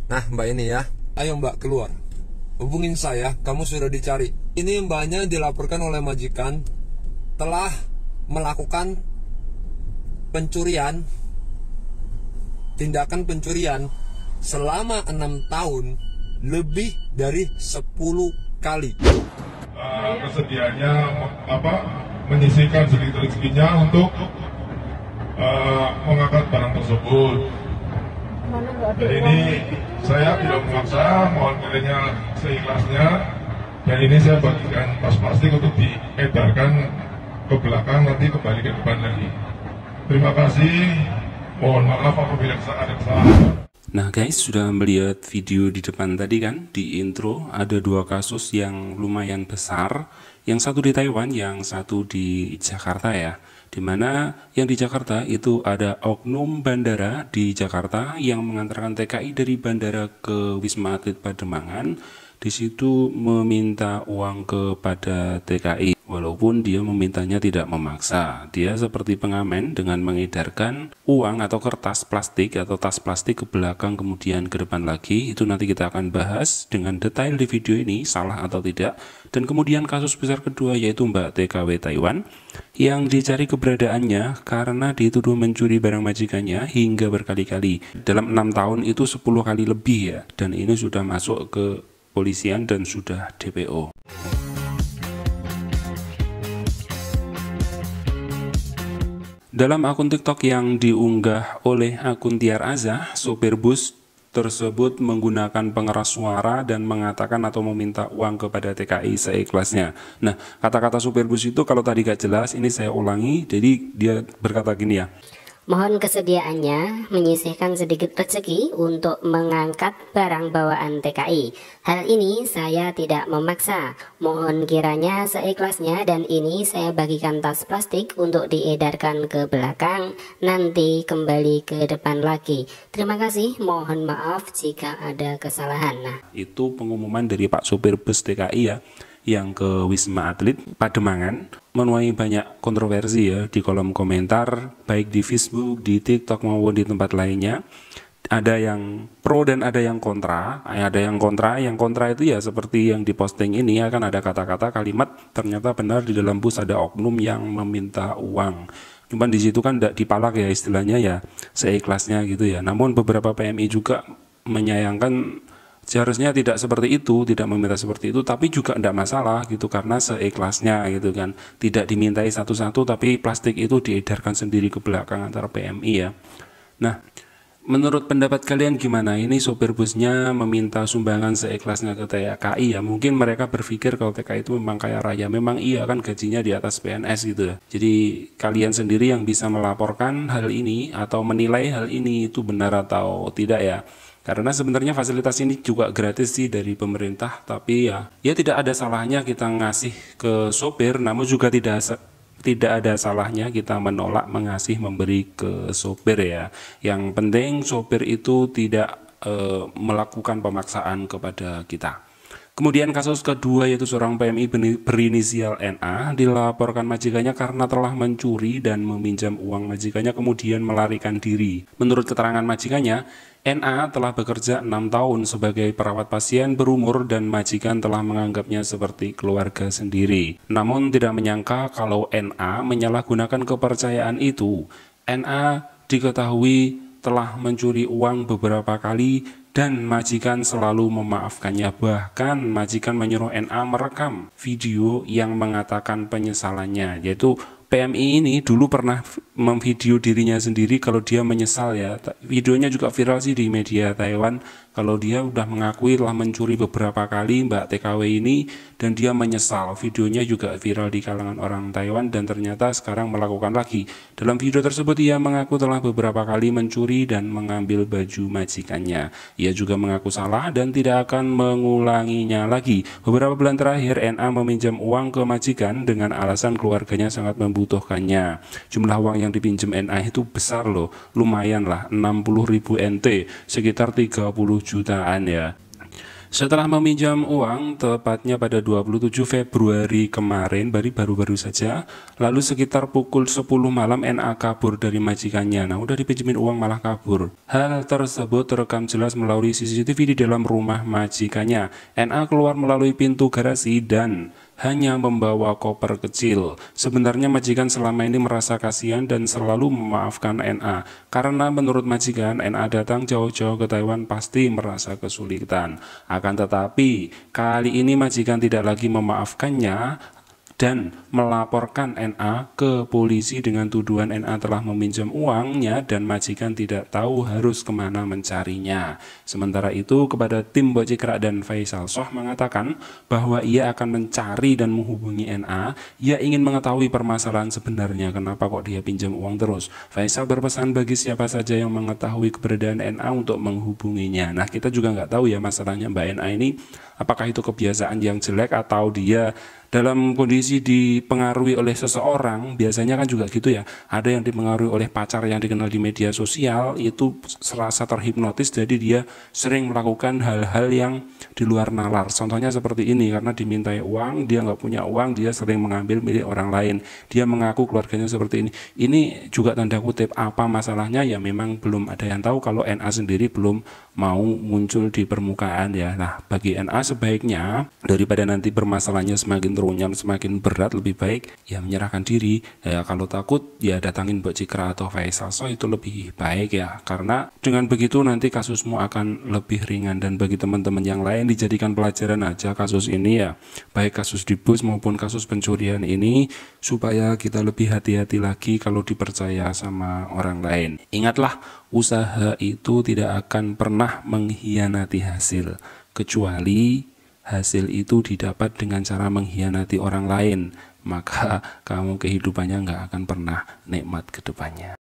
Nah, Mbak ini ya. Ayo Mbak keluar. Hubungin saya, kamu sudah dicari. Ini Mbaknya dilaporkan oleh majikan telah melakukan pencurian, tindakan pencurian selama 6 tahun lebih dari 10 kali. Kesediaannya menyisihkan sedikit rezekinya untuk mengangkat barang tersebut. Dan ini saya tidak memaksa, mohon kiranya seikhlasnya. Dan ini saya bagikan tas plastik untuk diedarkan ke belakang, nanti kembali ke depan lagi. Terima kasih, mohon maaf apabila ada kesalahan. Nah guys, sudah melihat video di depan tadi kan, di intro ada dua kasus yang lumayan besar, yang satu di Taiwan, yang satu di Jakarta ya. Dimana yang di Jakarta itu ada oknum bandara di Jakarta yang mengantarkan TKI dari bandara ke Wisma Atlet Pademangan. Di situ meminta uang kepada TKI, walaupun dia memintanya tidak memaksa. Dia seperti pengamen dengan mengedarkan uang atau kertas plastik atau tas plastik ke belakang kemudian ke depan lagi. Itu nanti kita akan bahas dengan detail di video ini, salah atau tidak. Dan kemudian kasus besar kedua yaitu Mbak TKW Taiwan yang dicari keberadaannya karena dituduh mencuri barang majikannya hingga berkali-kali. Dalam 6 tahun itu 10 kali lebih ya, dan ini sudah masuk ke polisian dan sudah DPO. Dalam akun TikTok yang diunggah oleh akun Tiar Aza, sopir bus tersebut menggunakan pengeras suara dan mengatakan atau meminta uang kepada TKI seikhlasnya. Nah, kata-kata sopir bus itu kalau tadi gak jelas, ini saya ulangi. Jadi dia berkata gini ya. Mohon kesediaannya menyisihkan sedikit rezeki untuk mengangkat barang bawaan TKI. Hal ini saya tidak memaksa. Mohon kiranya seikhlasnya, dan ini saya bagikan tas plastik untuk diedarkan ke belakang, nanti kembali ke depan lagi. Terima kasih, mohon maaf jika ada kesalahan. Nah, itu pengumuman dari Pak sopir bus TKI ya, yang ke Wisma Atlet Pademangan, menuai banyak kontroversi ya di kolom komentar, baik di Facebook, di TikTok maupun di tempat lainnya. Ada yang pro dan ada yang kontra. Yang kontra itu ya seperti yang diposting ini ya, kan ada kata-kata kalimat ternyata benar di dalam bus ada oknum yang meminta uang. Cuman di situ kan tidak dipalak ya istilahnya ya, seikhlasnya gitu ya. Namun beberapa PMI juga menyayangkan seharusnya tidak seperti itu, tidak meminta seperti itu, tapi juga tidak masalah gitu karena seikhlasnya gitu kan. Tidak dimintai satu-satu, tapi plastik itu diedarkan sendiri ke belakang antara PMI ya. Nah, menurut pendapat kalian gimana? Ini sopir busnya meminta sumbangan seikhlasnya ke TKI ya. Mungkin mereka berpikir kalau TKI itu memang kaya raya. Memang iya kan, gajinya di atas PNS gitu ya. Jadi kalian sendiri yang bisa melaporkan hal ini atau menilai hal ini itu benar atau tidak ya. Karena sebenarnya fasilitas ini juga gratis sih dari pemerintah, tapi ya tidak ada salahnya kita ngasih ke sopir, namun juga tidak ada salahnya kita menolak memberi ke sopir ya. Yang penting sopir itu tidak melakukan pemaksaan kepada kita. Kemudian kasus kedua yaitu seorang PMI berinisial NA dilaporkan majikannya karena telah mencuri dan meminjam uang majikannya kemudian melarikan diri. Menurut keterangan majikannya, NA telah bekerja 6 tahun sebagai perawat pasien berumur dan majikan telah menganggapnya seperti keluarga sendiri. Namun tidak menyangka kalau NA menyalahgunakan kepercayaan itu. NA diketahui telah mencuri uang beberapa kali dan majikan selalu memaafkannya. Bahkan majikan menyuruh NA merekam video yang mengatakan penyesalannya, yaitu PMI ini dulu pernah memvideo dirinya sendiri kalau dia menyesal ya. Videonya juga viral sih di media Taiwan kalau dia udah mengakui telah mencuri beberapa kali Mbak TKW ini dan dia menyesal. Videonya juga viral di kalangan orang Taiwan dan ternyata sekarang melakukan lagi. Dalam video tersebut ia mengaku telah beberapa kali mencuri dan mengambil baju majikannya. Ia juga mengaku salah dan tidak akan mengulanginya lagi. Beberapa bulan terakhir NA meminjam uang ke majikan dengan alasan keluarganya sangat membutuhkannya. Jumlah uang yang dipinjam NA itu besar loh, lumayan lah, 60.000 NT, sekitar 30 jutaan ya. Setelah meminjam uang, tepatnya pada 27 Februari kemarin, baru-baru saja, lalu sekitar pukul 10 malam NA kabur dari majikannya. Nah, udah dipinjemin uang malah kabur. Hal tersebut terekam jelas melalui CCTV di dalam rumah majikannya. NA keluar melalui pintu garasi dan hanya membawa koper kecil. Sebenarnya majikan selama ini merasa kasihan dan selalu memaafkan NA. Karena menurut majikan, NA datang jauh-jauh ke Taiwan pasti merasa kesulitan. Akan tetapi, kali ini majikan tidak lagi memaafkannya dan melaporkan NA ke polisi dengan tuduhan NA telah meminjam uangnya dan majikan tidak tahu harus kemana mencarinya. Sementara itu, kepada tim Bocikrak dan Faisal Shoh mengatakan bahwa ia akan mencari dan menghubungi NA. Ia ingin mengetahui permasalahan sebenarnya, kenapa kok dia pinjam uang terus. Faisal berpesan bagi siapa saja yang mengetahui keberadaan NA untuk menghubunginya. Nah, kita juga nggak tahu ya masalahnya Mbak NA ini, apakah itu kebiasaan yang jelek atau dia dalam kondisi dipengaruhi oleh seseorang. Biasanya kan juga gitu ya, ada yang dipengaruhi oleh pacar yang dikenal di media sosial, itu serasa terhipnotis, jadi dia sering melakukan hal-hal yang di luar nalar. Contohnya seperti ini, karena dimintai uang, dia nggak punya uang, dia sering mengambil milik orang lain. Dia mengaku keluarganya seperti ini. Ini juga tanda kutip, apa masalahnya ya memang belum ada yang tahu, kalau NA sendiri belum mau muncul di permukaan ya. Nah, bagi NA sebaiknya daripada nanti permasalahannya semakin runyam, semakin berat, lebih baik ya menyerahkan diri. Ya, kalau takut ya datangin Bocikrak atau Faisal Shoh, itu lebih baik ya, karena dengan begitu nanti kasusmu akan lebih ringan. Dan bagi teman-teman yang lain, dijadikan pelajaran aja kasus ini ya, baik kasus di bus maupun kasus pencurian ini, supaya kita lebih hati-hati lagi kalau dipercaya sama orang lain. Ingatlah, usaha itu tidak akan pernah mengkhianati hasil, kecuali hasil itu didapat dengan cara mengkhianati orang lain, maka kamu kehidupannya nggak akan pernah nikmat ke depannya.